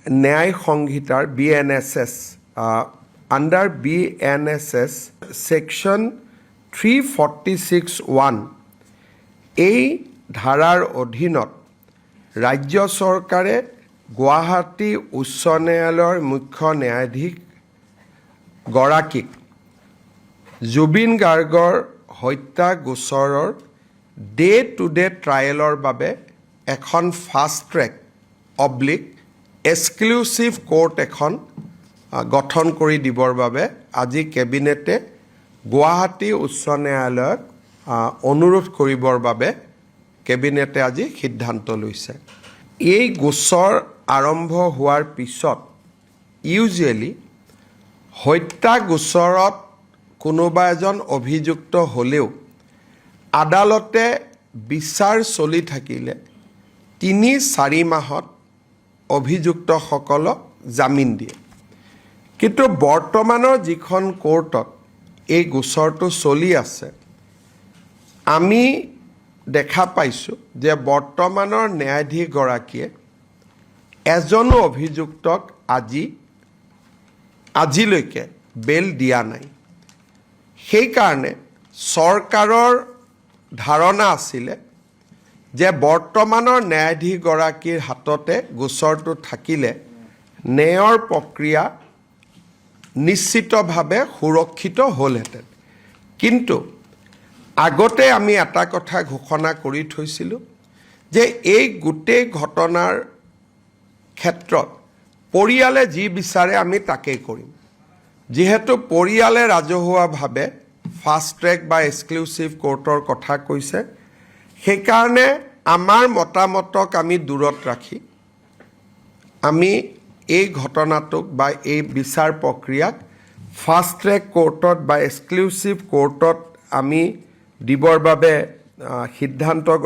ন্যায় সংহিতাৰ BNSS under BNSS section 346(1) এই ধাৰাৰ অধীনত ৰাজ্য চৰকাৰে গুৱাহাটী উচ্চ ন্যায়ালয়ৰ মুখ্য ন্যায়াধীশ গৰাকীক জুবিন গাৰ্গৰ হত্যা গোচৰৰ ডে টু ডে ট্ৰায়েলৰ বাবে এখন ফাষ্ট ট্ৰেক এক্সক্লুচিভ কোৰ্ট এখন গঠন কৰি দিবৰ বাবে আজি কেবিনেটে গুৱাহাটী উচ্চ ন্যায়ালয়ক অনুৰোধ কৰিবৰ বাবে কেবিনেটে আজি সিদ্ধান্ত লৈছে। এই গোচৰ আৰম্ভ হোৱাৰ পিছত ইউজুৱেলি হত্যা গোচৰত কোনোবা এজন অভিযুক্ত হ'লেও আদালতে বিচাৰ চলি থাকিলে ৩-৪ মাহত অভিযুক্তসকলক জামিন দিয়ে। কিন্তু বৰ্তমানৰ যিখন কোৰ্টত এই গোচৰটো চলি আছে, আমি দেখা পাইছোঁ যে বৰ্তমানৰ ন্যায়াধীশগৰাকীয়ে এজনো অভিযুক্তক আজিলৈকে বেল দিয়া নাই। সেইকাৰণে চৰকাৰৰ ধাৰণা আছিলে যে বৰ্তমানৰ ন্যায়াধীশগৰাকীৰ হাততে গোচৰটো থাকিলে ন্যায়ৰ প্ৰক্ৰিয়া নিশ্চিতভাৱে সুৰক্ষিত হ'লহেঁতেন। কিন্তু আগতে আমি এটা কথা ঘোষণা কৰি থৈছিলোঁ যে এই গোটেই ঘটনাৰ ক্ষেত্ৰত পৰিয়ালে যি বিচাৰে আমি তাকেই কৰিম। যিহেতু পৰিয়ালে ৰাজহুৱাভাৱে ফাষ্ট ট্ৰেক বা এক্সক্লুচিভ কোৰ্টৰ কথা কৈছে, সেইকাৰণে আমাৰ মতামতক আমি দূৰত ৰাখি আমি এই ঘটনাটোক বা এই বিচাৰ প্ৰক্ৰিয়াক ফাষ্ট ট্ৰেক কোৰ্টত বা এক্সক্লুচিভ কোৰ্টত আমি দিবৰ বাবে সিদ্ধান্ত